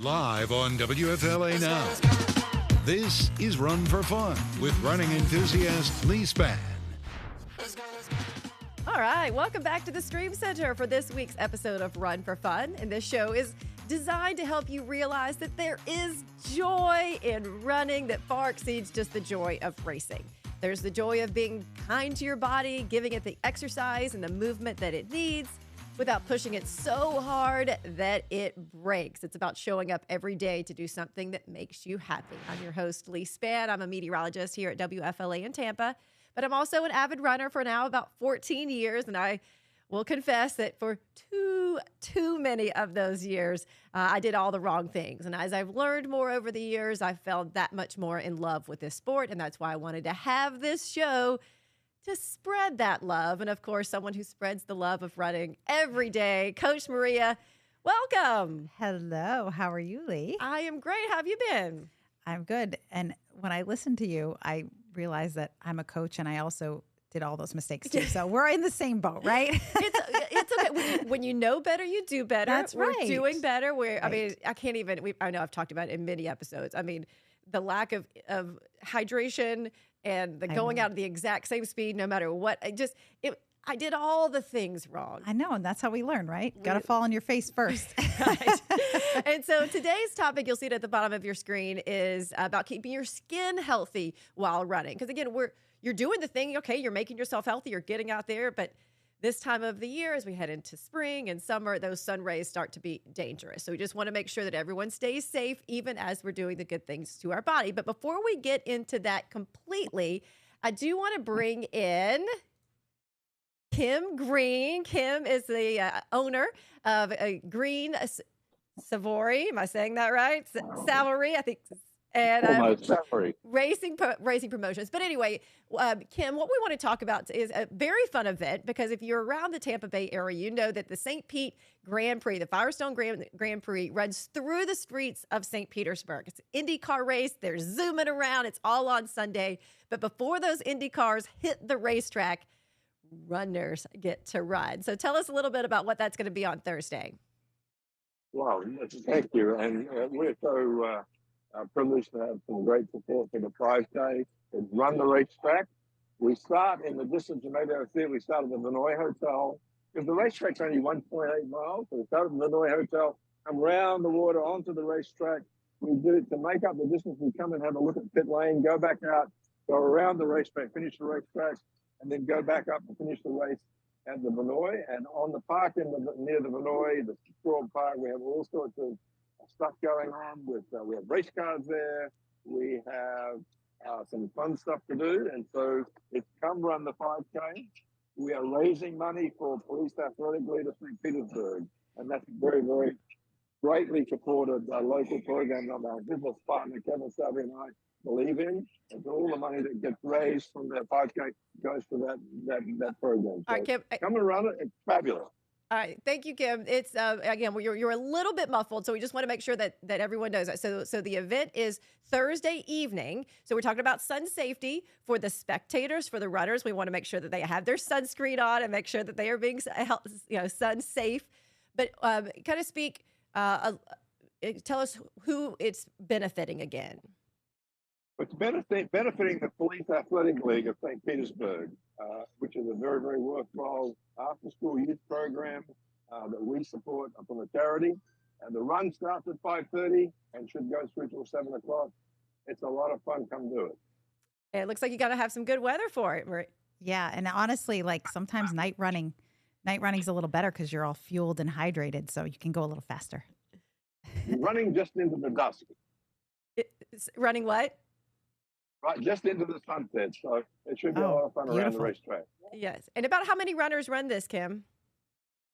Live on WFLA Now. This is Run for Fun with running enthusiast Leigh Spann. All right, welcome back to the Stream Center for this week's episode of Run for Fun. And this show is designed to help you realize that there is joy in running that far exceeds just the joy of racing. There's the joy of being kind to your body, giving it the exercise and the movement that it needs without pushing it so hard that it breaks. It's about showing up every day to do something that makes you happy. I'm your host, Leigh Spann. I'm a meteorologist here at WFLA in Tampa, but I'm also an avid runner for now about 14 years, and I will confess that for too many of those years, I did all the wrong things. And as I've learned more over the years, I've fell that much more in love with this sport, and that's why I wanted to have this show to spread that love. And of course, someone who spreads the love of running every day, Coach Maria, welcome. Hello. How are you, Leigh? I am great. How have you been? I'm good. And when I listen to you, I realize that I'm a coach and I also did all those mistakes too. So we're in the same boat, right? It's okay. When you know better, you do better. That's right. We're doing better. I mean, I can't even, I know I've talked about it in many episodes. I mean, the lack of hydration and the going out at the exact same speed, no matter what. I did all the things wrong. I know, and that's how we learn, right? Got to fall on your face first. Right. And so today's topic, you'll see it at the bottom of your screen, is about keeping your skin healthy while running. Because again, you're doing the thing, okay, you're making yourself healthy, you're getting out there, but this time of the year, as we head into spring and summer, those sun rays start to be dangerous. So we just want to make sure that everyone stays safe, even as we're doing the good things to our body. But before we get into that completely, I do want to bring in Kim Green. Kim is the owner of Green Savory. Am I saying that right? Savory, I think. And racing promotions. But anyway, Kim, what we want to talk about is a very fun event, because if you're around the Tampa Bay area, you know that the St. Pete Grand Prix, the Firestone Grand Prix, runs through the streets of St. Petersburg. It's an IndyCar race. They're zooming around. It's all on Sunday. But before those Indy cars hit the racetrack, runners get to run. So tell us a little bit about what that's going to be on Thursday. Wow, thank you. And we're so privileged to have some great support for the Prix Day. It's Run the Racetrack. We start in the distance, you may be able to see it, we start at the Vinoy Hotel. Because the racetrack's only 1.8 miles, so we start at the Vinoy Hotel, come around the water onto the racetrack. We do it to make up the distance. We come and have a look at pit lane, go back out, go around the racetrack, finish the racetrack, and then go back up and finish the race at the Vinoy. And on the park near the Vinoy, the Straw Park, we have all sorts of stuff going on with we have race cars there, we have some fun stuff to do, and so it's come run the 5K. We are raising money for Police Athletic League of St. Petersburg, and that's very, very greatly supported local program that our business partner Kevin Savvy and I believe in, and so all the money that gets raised from that 5K goes to that program. So all right, Kim, come and run it. It's fabulous. All right. Thank you, Kim. It's, again, you're a little bit muffled, so we just want to make sure that everyone knows that. So the event is Thursday evening. So we're talking about sun safety for the spectators, for the runners. We want to make sure that they have their sunscreen on and make sure that they are being, sun safe. But kind of speak, tell us who it's benefiting again. It's benefiting the Police Athletic League of St. Petersburg, which is a very, very worthwhile after-school youth program that we support from a charity. And the run starts at 5:30 and should go through till 7 o'clock. It's a lot of fun. Come do it. It looks like you got to have some good weather for it. Yeah, and honestly, like sometimes night running's a little better because you're all fueled and hydrated, so you can go a little faster. Running just into the dusk. Running what? Right, just into the sunset. So it should be a lot of fun around the racetrack. Yes. And about how many runners run this, Kim?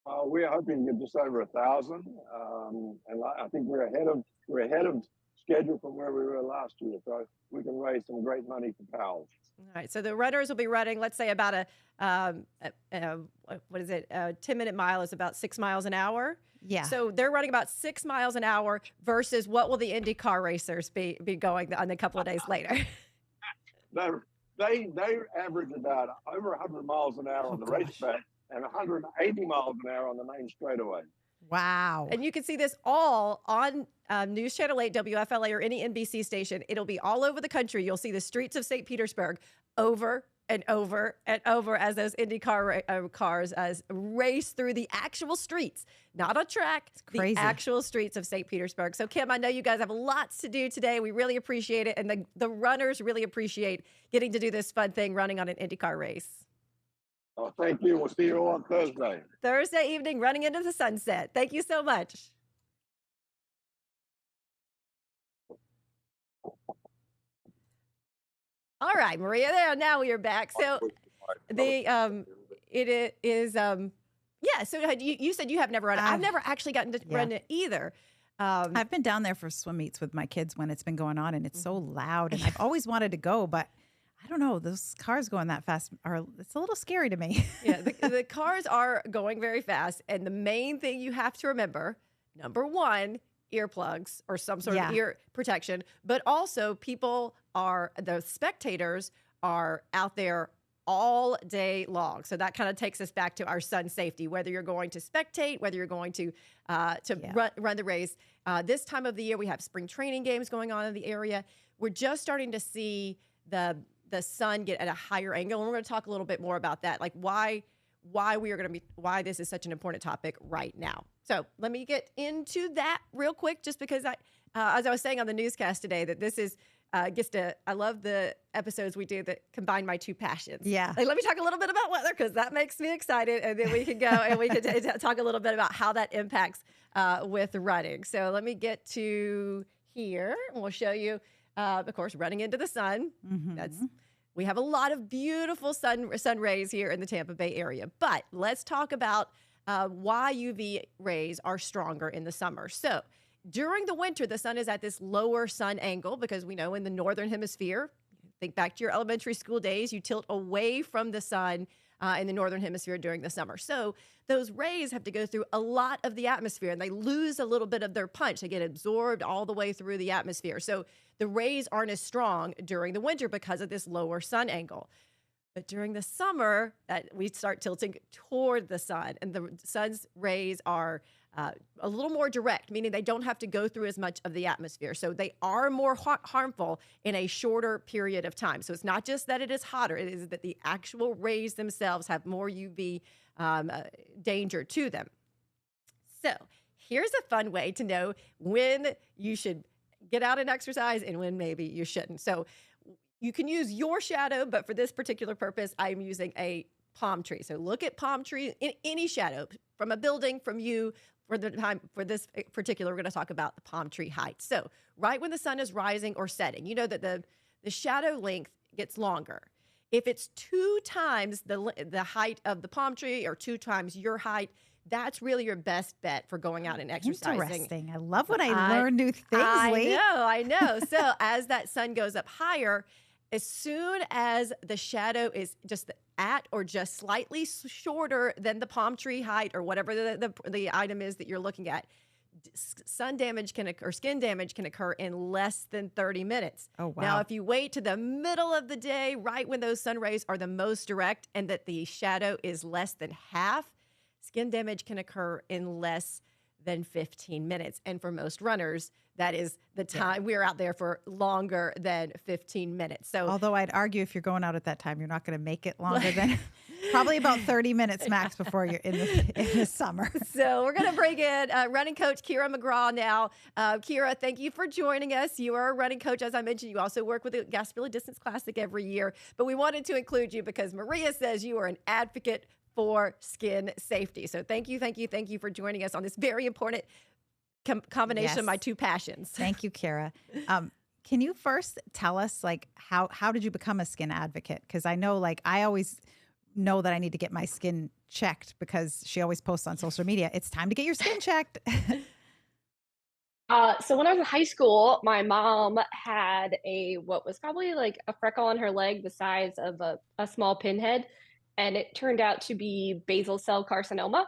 We're hoping to get just over 1,000. And I think we're ahead of schedule from where we were last year. So we can raise some great money for PALS. All right. So the runners will be running, let's say about a 10-minute mile is about 6 miles an hour. Yeah. So they're running about 6 miles an hour versus what will the IndyCar racers be going on a couple of days later? They average about over 100 miles an hour on the racetrack and 180 miles an hour on the main straightaway. Wow. And you can see this all on News Channel 8, WFLA, or any NBC station. It'll be all over the country. You'll see the streets of St. Petersburg over and over and over as those Indy cars race through the actual streets, not a track, the actual streets of St. Petersburg. So, Kim, I know you guys have lots to do today. We really appreciate it. And the runners really appreciate getting to do this fun thing, running on an IndyCar race. Oh, thank you. We'll see you on Thursday. Thursday evening, running into the sunset. Thank you so much. All right, Maria, there. Now we are back. So it is, yeah. So you said you have never run it. I've never actually gotten to run it either. I've been down there for swim meets with my kids when it's been going on, and it's so loud, and I've always wanted to go, but I don't know, those cars going that fast it's a little scary to me. Yeah, the cars are going very fast. And the main thing you have to remember, number one, earplugs or some sort of ear protection. But also the spectators are out there all day long. So that kind of takes us back to our sun safety, whether you're going to spectate, whether you're going to run the race. This time of the year, we have spring training games going on in the area. We're just starting to see the sun get at a higher angle. And we're going to talk a little bit more about that, like why this is such an important topic right now. So let me get into that real quick, just because as I was saying on the newscast today, that this is I love the episodes we do that combine my two passions. Yeah. Like, let me talk a little bit about weather, because that makes me excited. And then we can go and we can talk a little bit about how that impacts with running. So let me get to here, and we'll show you, of course, running into the sun. Mm-hmm. We have a lot of beautiful sun rays here in the Tampa Bay area. But let's talk about why UV rays are stronger in the summer. So during the winter, the sun is at this lower sun angle, because we know in the northern hemisphere, think back to your elementary school days, you tilt away from the sun in the northern hemisphere during the summer. So those rays have to go through a lot of the atmosphere, and they lose a little bit of their punch. They get absorbed all the way through the atmosphere. So the rays aren't as strong during the winter because of this lower sun angle. But during the summer, we start tilting toward the sun, and the sun's rays are a little more direct, meaning they don't have to go through as much of the atmosphere. So they are more harmful in a shorter period of time. So it's not just that it is hotter, it is that the actual rays themselves have more UV danger to them. So here's a fun way to know when you should get out and exercise and when maybe you shouldn't. So you can use your shadow, but for this particular purpose, I'm using a palm tree. So look at palm tree in any shadow, from a building, from you. For this particular, we're going to talk about the palm tree height. So right when the sun is rising or setting, you know that the shadow length gets longer. If it's 2 times the height of the palm tree, or 2 times your height, that's really your best bet for going out and exercising. Interesting. I love when I learn new things, Leigh. I know. So as that sun goes up higher, as soon as the shadow is just at or just slightly shorter than the palm tree height, or whatever the item is that you're looking at, sun damage or skin damage can occur in less than 30 minutes. Oh, wow. Now, if you wait to the middle of the day, right when those sun rays are the most direct and that the shadow is less than half, skin damage can occur in less than 15 minutes. And for most runners, that is the time. We're out there for longer than 15 minutes. So, although I'd argue if you're going out at that time, you're not going to make it longer than probably about 30 minutes max before you're in the summer. So we're going to bring in running coach Kira McGraw now. Kira, thank you for joining us. You are a running coach. As I mentioned, you also work with the Gasparilla Distance Classic every year. But we wanted to include you because Maria says you are an advocate for skin safety. So thank you for joining us on this very important combination of my two passions. Thank you, Kira. Can you first tell us, like, how did you become a skin advocate? Because I know, like, I always know that I need to get my skin checked because she always posts on social media, it's time to get your skin checked. So when I was in high school, my mom had what was probably like a freckle on her leg the size of a small pinhead. And it turned out to be basal cell carcinoma.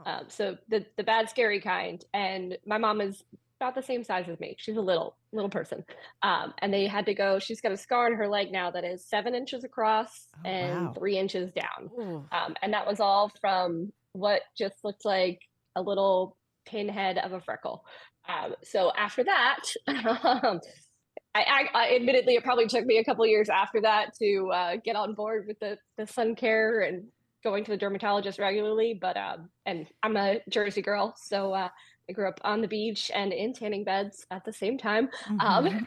Wow. So the bad, scary kind. And my mom is about the same size as me. She's a little person. And they had to go, she's got a scar on her leg now that is 7 inches across and 3 inches down. And that was all from what just looked like a little pinhead of a freckle. So after that, I admittedly, it probably took me a couple years after that to get on board with the sun care and going to the dermatologist regularly. But and I'm a Jersey girl, so I grew up on the beach and in tanning beds at the same time. Aren't you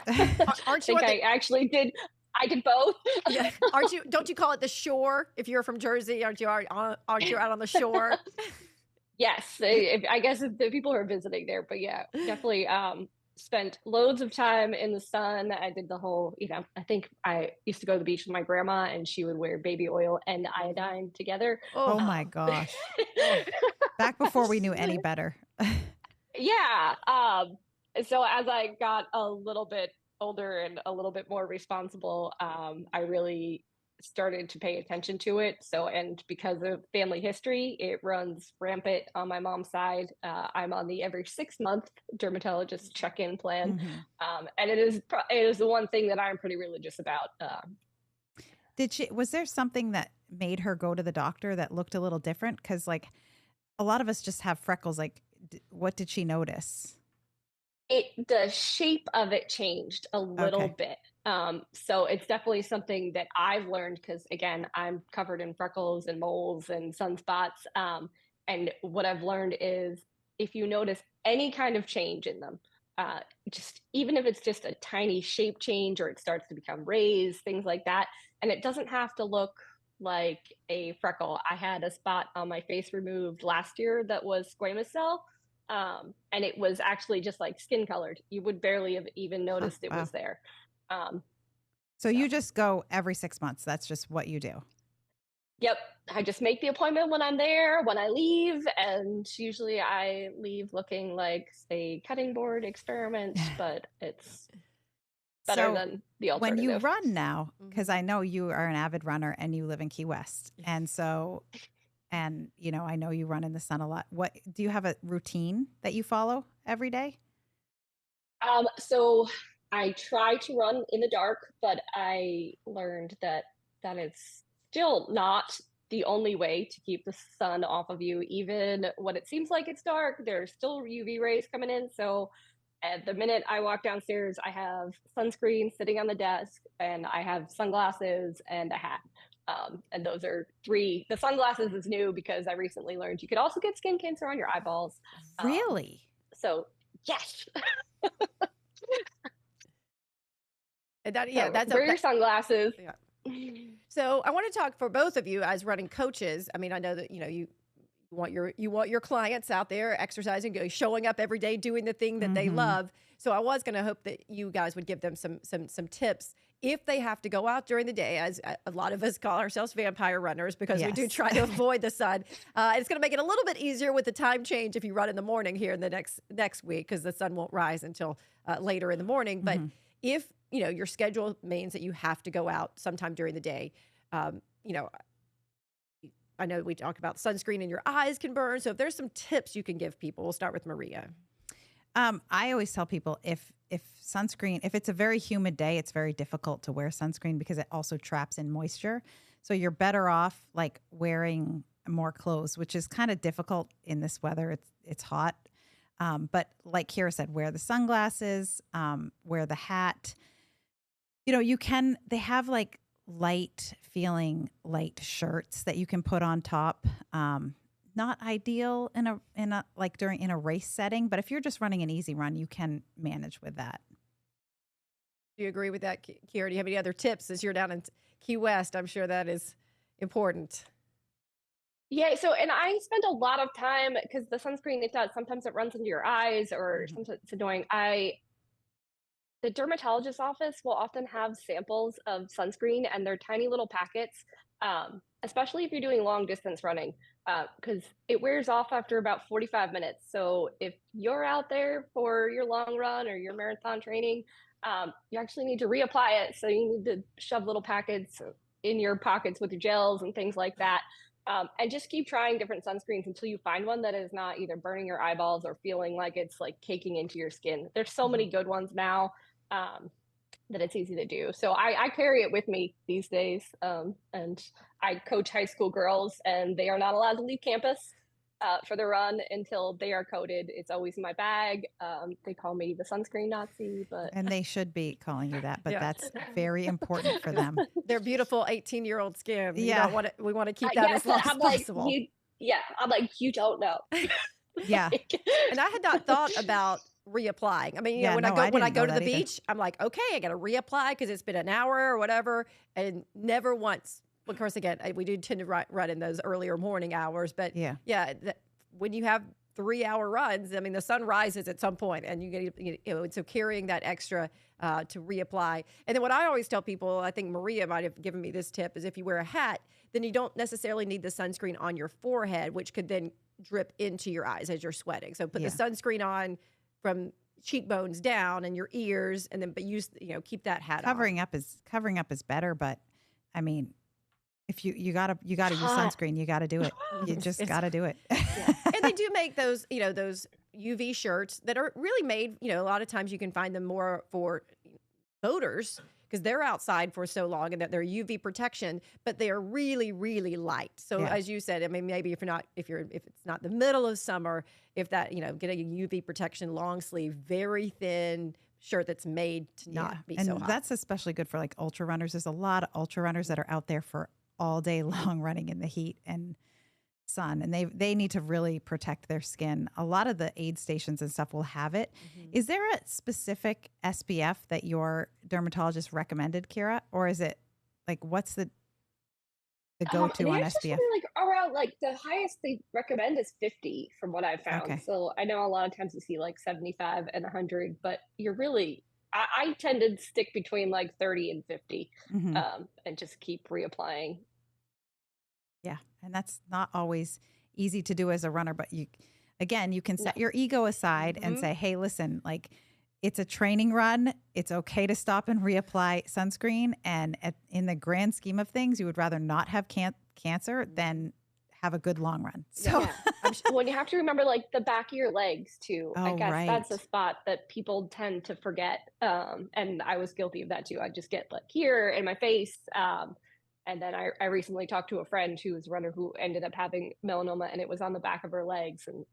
think on I actually did. I did both. yeah. Aren't you? Don't you call it the shore if you're from Jersey? Aren't you out on the shore? Yes, I guess if the people who are visiting there, but yeah, definitely spent loads of time in the sun. I did the whole, I think I used to go to the beach with my grandma and she would wear baby oil and iodine together. Oh my gosh. Back before we knew any better. Yeah. So as I got a little bit older and a little bit more responsible, I really started to pay attention to it. So, and because of family history, it runs rampant on my mom's side. I'm on the every 6 month dermatologist check-in plan. And it is the one thing that I'm pretty religious about. Was there something that made her go to the doctor that looked a little different? Because like a lot of us just have freckles. Like, what did she notice? The shape of it changed a little bit. So it's definitely something that I've learned because, again, I'm covered in freckles and moles and sunspots. And what I've learned is if you notice any kind of change in them, just even if it's just a tiny shape change or it starts to become raised, things like that, and it doesn't have to look like a freckle. I had a spot on my face removed last year that was squamous cell. And it was actually just like skin colored. You would barely have even noticed it was there. So you just go every 6 months. That's just what you do. Yep. I just make the appointment when I'm there, when I leave. And usually I leave looking like a cutting board experiment, but it's better than the alternative. When you run now, because I know you are an avid runner and you live in Key West. And so, and I know you run in the sun a lot. What do you have a routine that you follow every day? So I try to run in the dark, but I learned that is still not the only way to keep the sun off of you. Even when it seems like it's dark, there's still UV rays coming in. So at the minute I walk downstairs, I have sunscreen sitting on the desk and I have sunglasses and a hat. And those are three. The sunglasses is new because I recently learned you could also get skin cancer on your eyeballs. Really? So yes. And that's wear your sunglasses. Yeah. So I want to talk for both of you as running coaches. I mean, I know that you want your clients out there exercising, showing up every day, doing the thing that they love. So I was going to hope that you guys would give them some tips if they have to go out during the day, as a lot of us call ourselves vampire runners because we do try to avoid the sun. It's going to make it a little bit easier with the time change if you run in the morning here in the next week because the sun won't rise until later in the morning. But if your schedule means that you have to go out sometime during the day, I know we talk about sunscreen and your eyes can burn. So if there's some tips you can give people, we'll start with Maria. I always tell people if sunscreen, if it's a very humid day, it's very difficult to wear sunscreen because it also traps in moisture. So you're better off like wearing more clothes, which is kind of difficult in this weather. It's hot. But like Kira said, wear the sunglasses, wear the hat. They have like light shirts that you can put on top. Not ideal in a race setting, but if you're just running an easy run, you can manage with that. Do you agree with that, Kira? Do you have any other tips as you're down in Key West? I'm sure that is important. Yeah, so and I spend a lot of time because the sunscreen sometimes it runs into your eyes or sometimes it's annoying. The dermatologist's office will often have samples of sunscreen and they're tiny little packets, especially if you're doing long distance running, because it wears off after about 45 minutes. So if you're out there for your long run or your marathon training, you actually need to reapply it. So you need to shove little packets in your pockets with your gels and things like that. And just keep trying different sunscreens until you find one that is not either burning your eyeballs or feeling like it's like caking into your skin. There's so many good ones now that it's easy to do. So I carry it with me these days. And I coach high school girls and they are not allowed to leave campus. for the run until they are coated. It's always in my bag. They call me the sunscreen Nazi, but And they should be calling you that, but Yeah. that's very important for them. Their beautiful 18-year-old skin. You Yeah. don't want it. We want to keep that yes, as long as I'm like possible. I'm like, you don't know. Yeah. And I had not thought about reapplying. I mean, Yeah, when no, I I didn't go know to the that either. beach, I'm like, okay, I got to reapply because it's been an hour or whatever, and never once. Of course, again, we do tend to run in those earlier morning hours, but Yeah. when you have 3-hour runs, I mean, the sun rises at some point, and so carrying that extra to reapply. And then what I always tell people, I think Maria might have given me this tip, is if you wear a hat, then you don't necessarily need the sunscreen on your forehead, which could then drip into your eyes as you're sweating. So put the sunscreen on from cheekbones down and your ears, and then keep that hat Covering on. up is better, but I mean, if you gotta use sunscreen, you gotta do it. You just gotta do it. And they do make those UV shirts that are really made, a lot of times you can find them more for boaters because they're outside for so long and that they're UV protection, but they are really, really light. So as you said, I mean, maybe if it's not the middle of summer, if that, getting a UV protection long sleeve, very thin shirt that's made to not be so hot. And that's especially good for like ultra runners. There's a lot of ultra runners that are out there for all day long running in the heat and sun, and they need to really protect their skin. A lot of the aid stations and stuff will have it. Mm-hmm. Is there a specific SPF that your dermatologist recommended, Kira, or is it like what's the go-to on SPF? Like around the highest they recommend is 50 from what I've found. Okay. So I know a lot of times you see like 75 and 100, but you're really I tend to stick between like 30 and 50 and just keep reapplying. Yeah. And that's not always easy to do as a runner, but you can set your ego aside and say, hey, listen, like it's a training run. It's okay to stop and reapply sunscreen. And in the grand scheme of things, you would rather not have cancer than have a good long run. So when you have to remember like the back of your legs too, I guess that's a spot that people tend to forget. And I was guilty of that too. I just get like here in my face. And then I recently talked to a friend who was a runner who ended up having melanoma, and it was on the back of her legs, and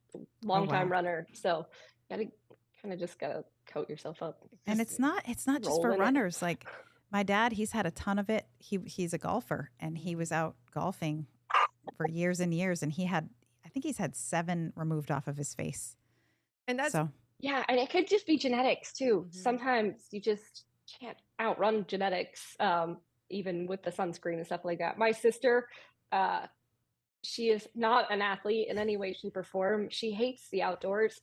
long-time runner. So you gotta coat yourself up. And it's not just for runners. Like my dad, he's had a ton of it. He's a golfer, and he was out golfing for years and years, and I think he's had 7 removed off of his face. And that's and it could just be genetics too. Mm-hmm. Sometimes you just can't outrun genetics. Even with the sunscreen and stuff like that. My sister, she is not an athlete in any way, shape, or form. She hates the outdoors.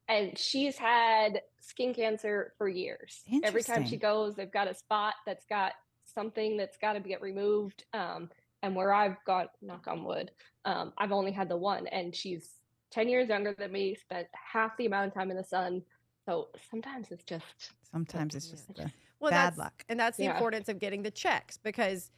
And she's had skin cancer for years. Every time she goes, they've got a spot that's got something that's got to get removed. And where I've got, knock on wood, I've only had the one. And she's 10 years younger than me, spent half the amount of time in the sun. So sometimes it's just bad luck. And that's the importance of getting the checks because,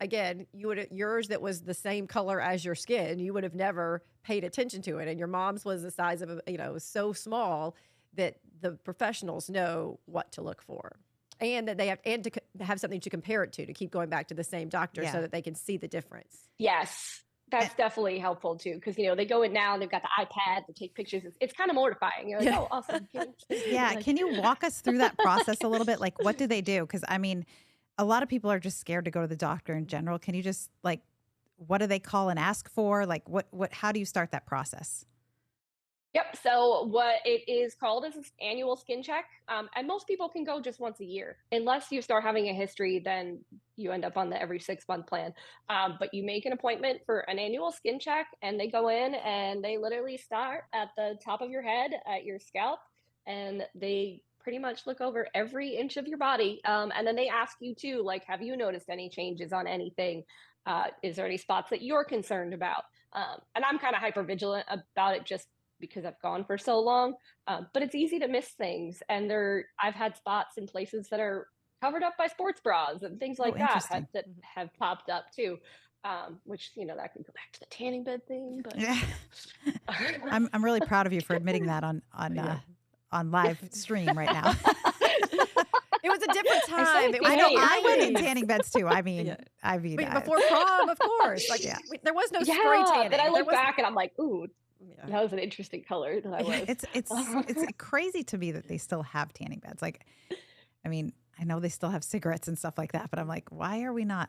again, yours that was the same color as your skin, you would have never paid attention to it. And your mom's was the size of, so small that the professionals know what to look for. And that they have something to compare it to keep going back to the same doctor so that they can see the difference. Yes. That's definitely helpful too, because they go in now and they've got the iPad to take pictures. It's kind of mortifying. You're like, oh, awesome. Can you walk us through that process a little bit? Like, what do they do? Because I mean, a lot of people are just scared to go to the doctor in general. Can you just what do they call and ask for? Like, how do you start that process? Yep. So what it is called is an annual skin check. And most people can go just once a year. Unless you start having a history, then you end up on the every 6-month plan. But you make an appointment for an annual skin check, and they go in and they literally start at the top of your head, at your scalp, and they pretty much look over every inch of your body. And then they ask you too, like, have you noticed any changes on anything? Is there any spots that you're concerned about? And I'm kind of hyper vigilant about it just because I've gone for so long, but it's easy to miss things. And I've had spots in places that are covered up by sports bras and things like that have popped up too, which, that can go back to the tanning bed thing. But I'm really proud of you for admitting that on live stream right now. It was a different time. It was I know. the I went in 90s. tanning beds too. I mean, Yeah. I Before prom, of course. Like Yeah. there was no spray Yeah. tanning. Then I There look was- back and I'm like, ooh, Yeah. that was an interesting color that I was. it's crazy to me that they still have tanning beds. Like, I mean, I know they still have cigarettes and stuff like that, but I'm like, why are we not?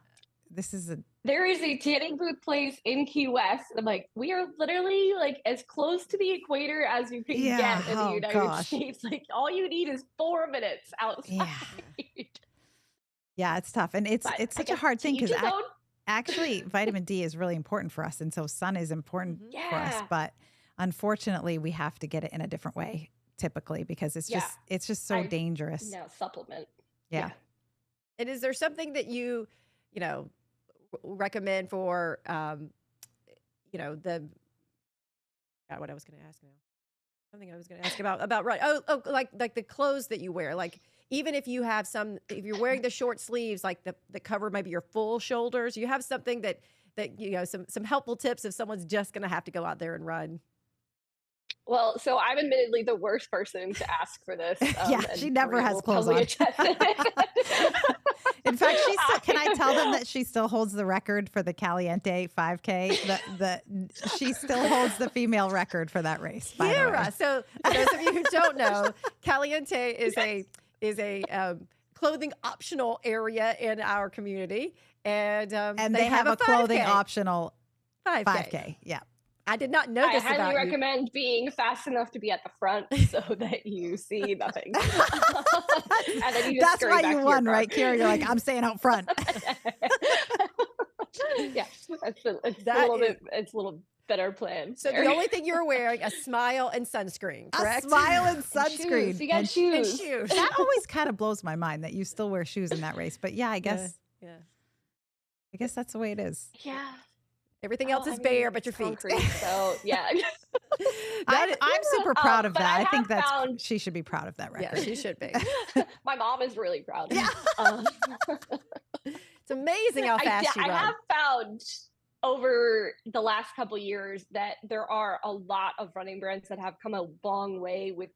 This is a There is a tanning booth place in Key West. I'm like, we are literally like as close to the equator as you can Yeah, get in the oh, United gosh. States. Like all you need is 4 minutes outside. Yeah. Yeah, it's tough, and it's But I such a guess hard to thing each because his own. actually vitamin D is really important for us, and so sun is important for us. Yeah. But unfortunately, we have to get it in a different way typically because it's Yeah. just so dangerous. No, supplement. Yeah. And is there something that you recommend for, the, God, what I was going to ask now. Something I was going to ask about right. Oh, like the clothes that you wear, like even if you have if you're wearing the short sleeves, like that cover maybe your full shoulders, you have something that some helpful tips if someone's just going to have to go out there and run. Well, so I'm admittedly the worst person to ask for this. Yeah, and she never Maria has will clothes probably on. attest to it. In fact, she still, can I tell them that she still holds the record for the Caliente 5K? She still holds the female record for that race. By the way. Kira. So for those of you who don't know, Caliente is a clothing optional area in our community, and they have a clothing 5K. optional 5K. 5K. Yeah. I did not know I this highly about you. recommend being fast enough to be at the front so that you see nothing. And then you just That's scurry why back you to your won, car. right, Kira? You're like, I'm staying out front. Yeah, it's a little better plan. So the only thing you're wearing a smile and sunscreen, correct? A smile and And sunscreen. shoes. You got shoes. And shoes. That always kind of blows my mind that you still wear shoes in that race. But yeah, I guess that's the way it is. Yeah. Everything else Well, is I mean, bare but your it's feet. concrete, so yeah. I'm super proud of but that. I I think have found- she should be proud of that record. Yeah, she should be. My mom is really proud. Yeah. It's amazing how fast you I run. have found over the last couple years that there are a lot of running brands that have come a long way with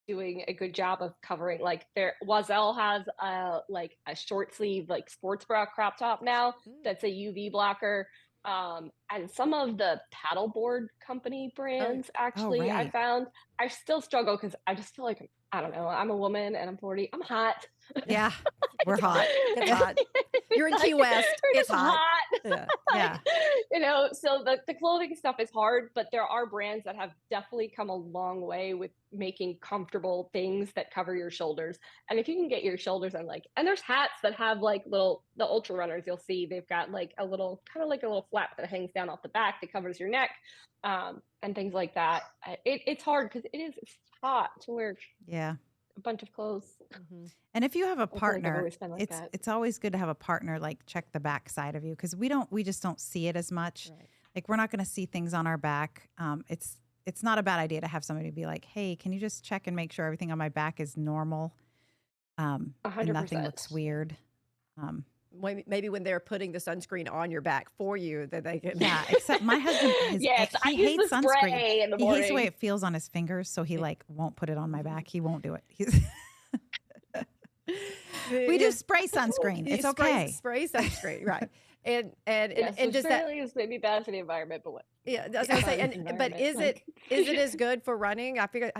doing a good job of covering. Like Oiselle has a short sleeve sports bra crop top now that's a UV blocker. And some of the paddleboard company brands actually I right. found. I still struggle because I just feel like I don't know. I'm a woman and I'm 40. I'm hot. Yeah, we're hot. It's hot. You're in Key West. We're It's just hot. hot. Yeah. So the clothing stuff is hard, but there are brands that have definitely come a long way with making comfortable things that cover your shoulders. And if you can get your shoulders on and there's hats that have the ultra runners, you'll see they've got a little flap that hangs down off the back that covers your neck, and things like that. It's hard because it's hot to wear Yeah. a bunch of clothes. Mm-hmm. And if you have a I feel like I've partner, always been like that. it's always good to have a partner check the back side of you because we just don't see it as much. Right. We're not going to see things on our back. It's not a bad idea to have somebody be like, hey, can you just check and make sure everything on my back is normal? And 100%. nothing looks weird. Maybe when they're putting the sunscreen on your back for you, that they can. Yeah, except my husband, Yes, I he use hates the sunscreen. spray in the He hates the way morning. it feels on his fingers, so he won't put it on my back. He won't do it. We do spray sunscreen. You It's okay. Spray sunscreen, right? And Yes, and does that? is maybe bad for the environment, but what? Yeah, I was gonna say. Fine But is environment, it as good for running? I figure.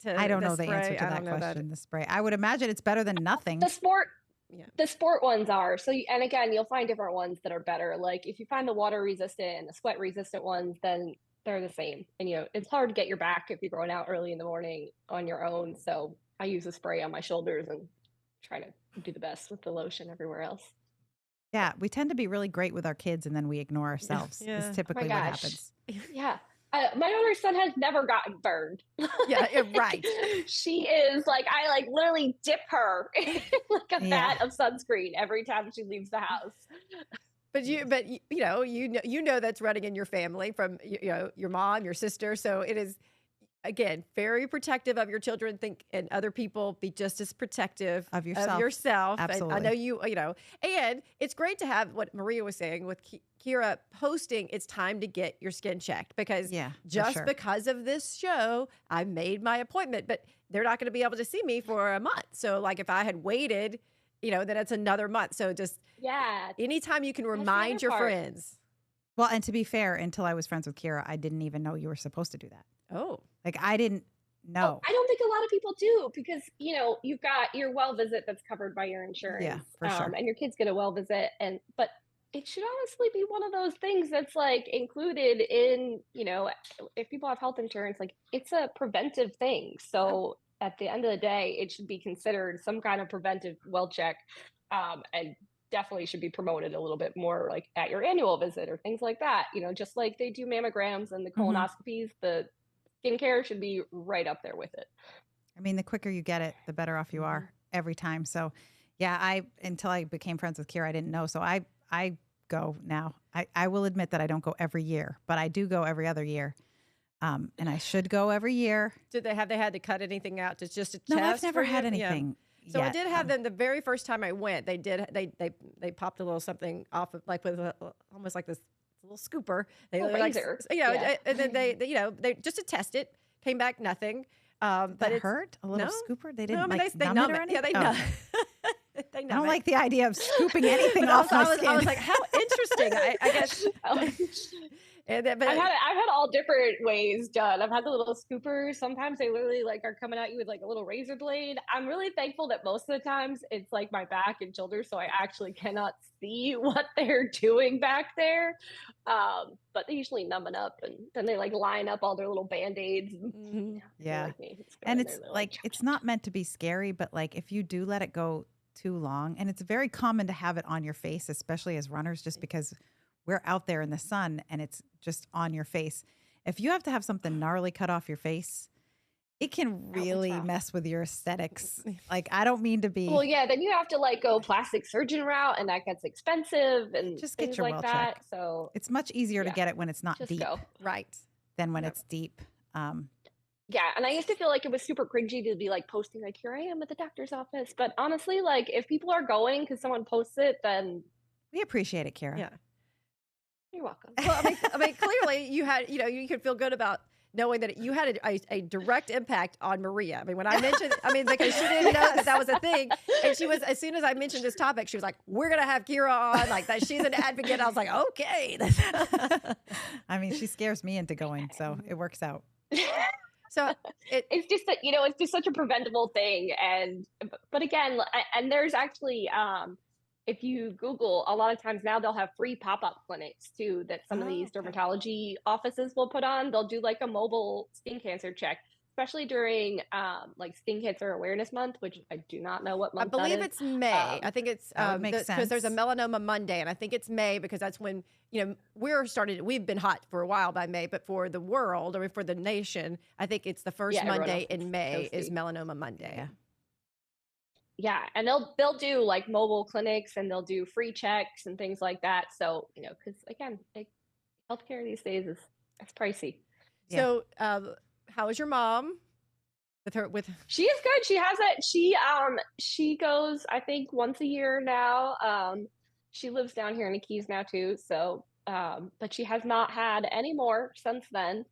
I don't know the spray, answer to I that don't know question. The spray. I would imagine it's better than nothing. The sport Yeah. The sport ones are. So, and again, you'll find different ones that are better. Like if you find the water resistant and the sweat resistant ones, then they're the same. And, it's hard to get your back if you're going out early in the morning on your own. So I use a spray on my shoulders and try to do the best with the lotion everywhere else. Yeah, we tend to be really great with our kids and then we ignore ourselves. Yeah. Is typically what gosh. happens. Yeah. My older son has never gotten burned. Yeah, right. She is I literally dip her in a vat of sunscreen every time she leaves the house. But you know that's running in your family from your mom, your sister. So it is. again, very protective of your children. Think and other people, be just as protective Of yourself. And I know you know, and it's great to have what Maria was saying with Kira posting. It's time to get your skin checked because just because of this show, I made my appointment, but they're not going to be able to see me for a month. So like if I had waited, then it's another month. So just anytime you can remind your friends. Well, and to be fair, until I was friends with Kira, I didn't even know you were supposed to do that. Oh. Like I didn't know. I don't think a lot of people do because, you've got your well visit that's covered by your insurance. Yeah, for sure. And your kids get a well visit. But it should honestly be one of those things that's like included in, if people have health insurance, like it's a preventive thing. So at the end of the day, it should be considered some kind of preventive well check. And definitely should be promoted a little bit more like at your annual visit or things like that. Just like they do mammograms and the colonoscopies, the skincare should be right up there with it. I mean, the quicker you get it, the better off you are every time. So yeah, until I became friends with Kira, I didn't know. So I go now. I will admit that I don't go every year, but I do go every other year. And I should go every year. Did they had to cut anything out? Just a test? No, I've never had anything. So I did have them the very first time I went. They popped a little something off of like with almost like this little scooper. They razor. And then they just to test it, came back nothing. But it hurt a little scooper. They didn't they numb it or anything. Yeah, they numb. I don't like the idea of scooping anything off my skin. I was like, how interesting. I guess. And then, but I've had all different ways done. I've had the little scoopers. Sometimes they literally like are coming at you with like a little razor blade. I'm really thankful that most of the times it's like my back and shoulders, so I actually cannot see what they're doing back there. But they usually numb it up, and then they like line up all their little band-aids. Yeah, like and it's like it's not meant to be scary, but like if you do let it go too long, and it's very common to have it on your face, especially as runners, just because we're out there in the sun and it's just on your face. If you have to have something gnarly cut off your face, it can really mess with your aesthetics. Like, I don't mean to be. Well, yeah, then you have to like go plastic surgeon route, and that gets expensive and just things get your like well that. check. So it's much easier to get it when it's not just deep, right? Than when it's deep. Yeah, and I used to feel like it was super cringy to be like posting like, here I am at the doctor's office. But honestly, like if people are going because someone posts it, then we appreciate it, Kira. Yeah. You're welcome. Well, I mean, clearly you had, you could feel good about knowing that you had a direct impact on Maria. I mean, when I mentioned, because she didn't know that was a thing. And she was, as soon as I mentioned this topic, she was like, we're going to have Kira on, like that. She's an advocate. I was like, okay. I mean, she scares me into going, so it works out. So it's just that, it's just such a preventable thing. But again, and there's actually, if you Google, a lot of times now they'll have free pop-up clinics too that some of these dermatology offices will put on. They'll do like a mobile skin cancer check, especially during like Skin Cancer Awareness Month, which I do not know what month I believe that is. it's May. I think it's because there's a Melanoma Monday, and I think it's May because that's when we've been hot for a while by May, but for the world or for the nation, I think it's the first Monday in May is Melanoma Monday. Yeah. Yeah, and they'll do like mobile clinics and they'll do free checks and things like that. So because again, healthcare these days it's pricey. Yeah. So, how is your mom? She is good. She has it. She goes I think once a year now. She lives down here in the Keys now too. So, but she has not had any more since then.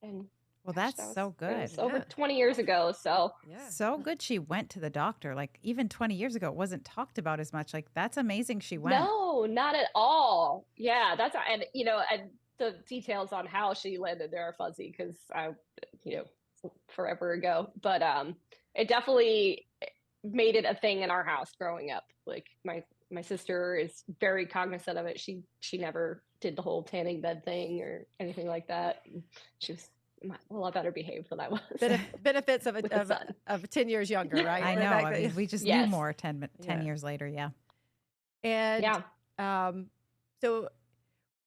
And well, that's so good. It was over 20 years ago. So so good. She went to the doctor. Like even 20 years ago, it wasn't talked about as much. Like that's amazing. She went. No, not at all. Yeah, and the details on how she landed there are fuzzy because I, forever ago. But it definitely made it a thing in our house growing up. Like my sister is very cognizant of it. She never did the whole tanning bed thing or anything like that. She was a lot better behaved than I was. Benefits of 10 years younger, right? I know. I mean, we just knew more 10 years later. Yeah. And so,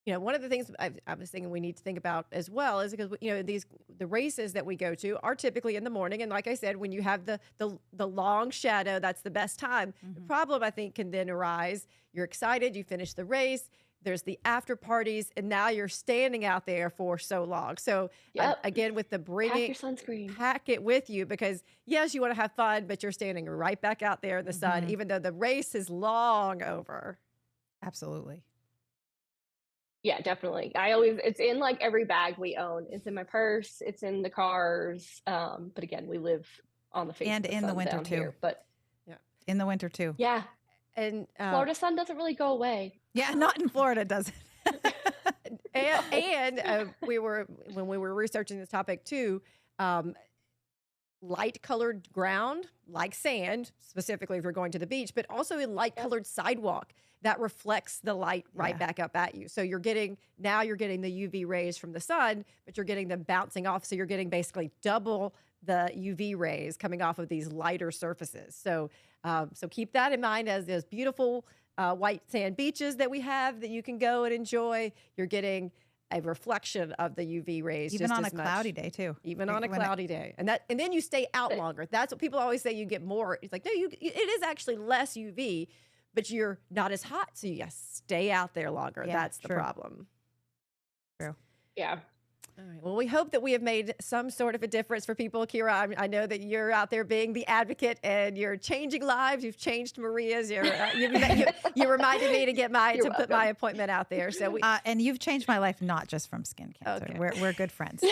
one of the things I was thinking we need to think about as well is because, the races that we go to are typically in the morning. And like I said, when you have the long shadow, that's the best time. The problem, I think, can then arise. You're excited. You finish the race. there's the after parties, and now you're standing out there for so long. So again, with the Pack bringing, your sunscreen. pack it with you, because yes, you want to have fun, but you're standing right back out there in the sun, even though the race is long over. Absolutely. Yeah, definitely. It's in like every bag we own. It's in my purse. It's in the cars. But again, we live on the face And of the in the sun winter down too. here. But In the winter too. yeah, And Florida sun doesn't really go away. Yeah, not in Florida, does it? and when we were researching this topic too, light colored ground like sand, specifically if you're going to the beach, but also in light colored sidewalk that reflects the light right back up at you. So you're getting the UV rays from the sun, but you're getting them bouncing off. So you're getting basically double the UV rays coming off of these lighter surfaces. So keep that in mind as those beautiful white sand beaches that we have that you can go and enjoy. You're getting a reflection of the UV rays, Even just on as a much. cloudy day too. Even on a cloudy day, and then you stay out longer. That's what people always say. You get more. It's like, no, it is actually less UV, but you're not as hot, so you stay out there longer. Yeah, That's the true. problem. True. Yeah. All right. Well, we hope that we have made some sort of a difference for people. Kira, I know that you're out there being the advocate, and you're changing lives. You've changed Maria's. You reminded me to put my appointment out there. So and you've changed my life, not just from skin cancer. Okay. We're good friends. So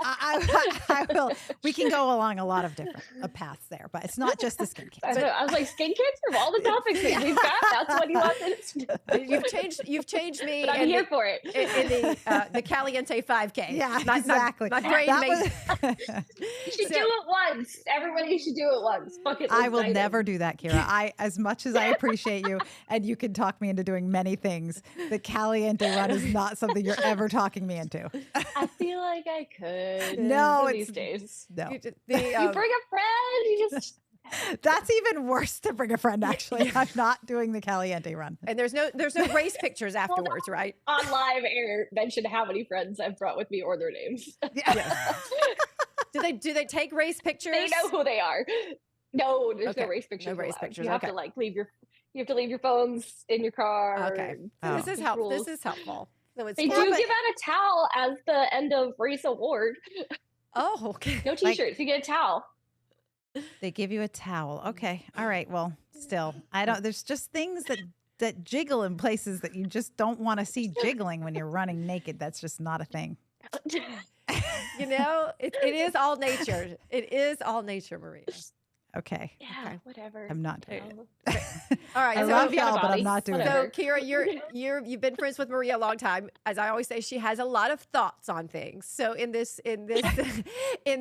I will. We can go along a lot of different paths there, but it's not just the skin cancer. I was like, skin cancer of all the topics that we've got. That's what you want. You've changed me. But I'm here for it. In the Caliente 5K. Yeah, exactly. My brain You should do it once. Everybody should do it once. Bucket list I will item. never do that, Kira. As much as I appreciate you, and you can talk me into doing many things, the Caliente run is not something you're ever talking me into. I feel like I could. No, these days. No. You bring a friend. You just. That's even worse to bring a friend, actually. I'm not doing the Caliente run. And there's no race pictures afterwards, right? On live air, mention how many friends I've brought with me or their names. Yeah. Do they take race pictures? They know who they are. No, there's Okay. no race pictures. No race allowed. pictures, You have okay. to you have to leave your phones in your car. Okay. Oh. This is helpful. This is helpful. So it's They do give out a towel as the end of race award. Oh, okay. No t-shirts. You get a towel. They give you a towel. Okay. All right. Well, still, I don't, there's just things that jiggle in places that you just don't want to see jiggling when you're running naked. That's just not a thing. It is all nature. It is all nature, Maria. Okay. Yeah, Okay. whatever. I'm not doing it. All right. I so love y'all, but I'm body. not doing it. So, Kira, you've been friends with Maria a long time. As I always say, she has a lot of thoughts on things. So in this in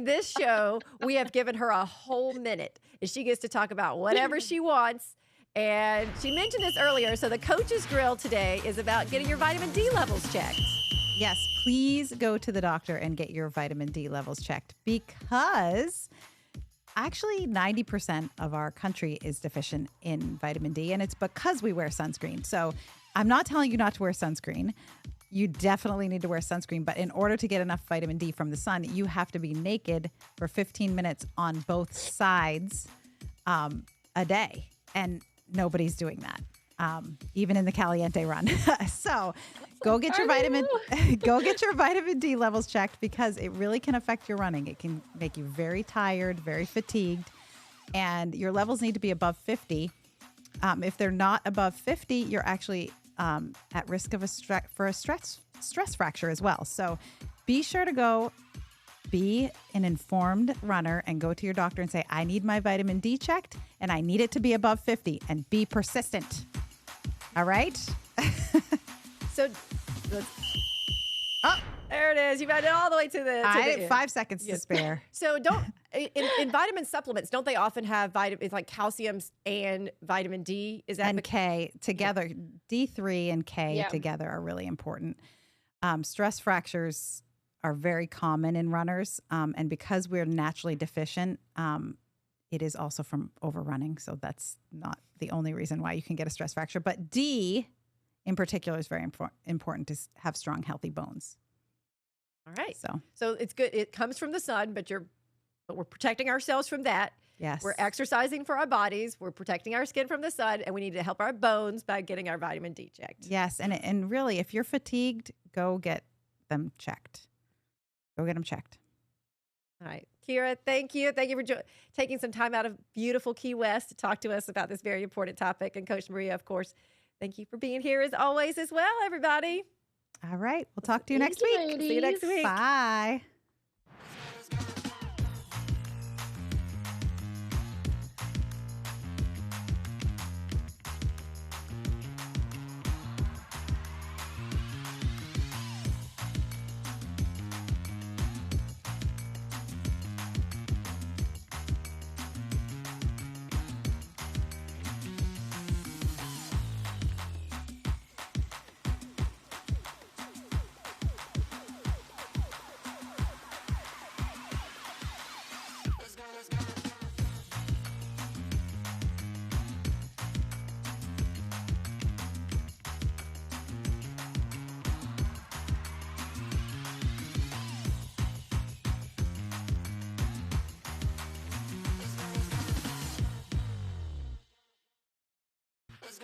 this show, we have given her a whole minute, and she gets to talk about whatever she wants. And she mentioned this earlier. So the Coach's Grill today is about getting your vitamin D levels checked. Yes, please go to the doctor and get your vitamin D levels checked, because actually 90% of our country is deficient in vitamin D, and it's because we wear sunscreen. So I'm not telling you not to wear sunscreen. You definitely need to wear sunscreen, but in order to get enough vitamin D from the sun, you have to be naked for 15 minutes on both sides a day, and nobody's doing that. Even in the Caliente run. So go get your vitamin D levels checked, because it really can affect your running. It can make you very tired, very fatigued, and your levels need to be above 50. If they're not above 50, you're actually at risk of a stress fracture as well. So be sure to go be an informed runner and go to your doctor and say, I need my vitamin D checked, and I need it to be above 50, and be persistent. All right. So, there it is. You've had it all the way to the. I the had end. 5 seconds to spare. So in vitamin supplements, don't they often have it's like calciums and vitamin D? Is that And K together, D3 and K together are really important. Stress fractures are very common in runners, and because we're naturally deficient, it is also from overrunning. So that's not the only reason why you can get a stress fracture. But D, in particular, is very important to have strong, healthy bones. All right. So it's good. It comes from the sun, but we're protecting ourselves from that. Yes. We're exercising for our bodies. We're protecting our skin from the sun, and we need to help our bones by getting our vitamin D checked. Yes. And really, if you're fatigued, go get them checked. Go get them checked. All right. Kira, thank you. Thank you for taking some time out of beautiful Key West to talk to us about this very important topic. And Coach Maria, of course, thank you for being here as always as well, everybody. All right. We'll talk to you Thank next you, week. ladies. See you next week. Bye.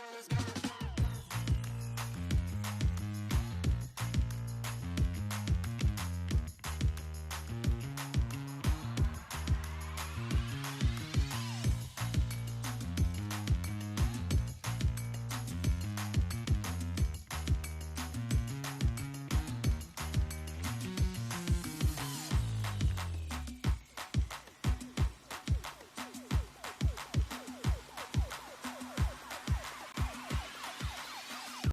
Let's go.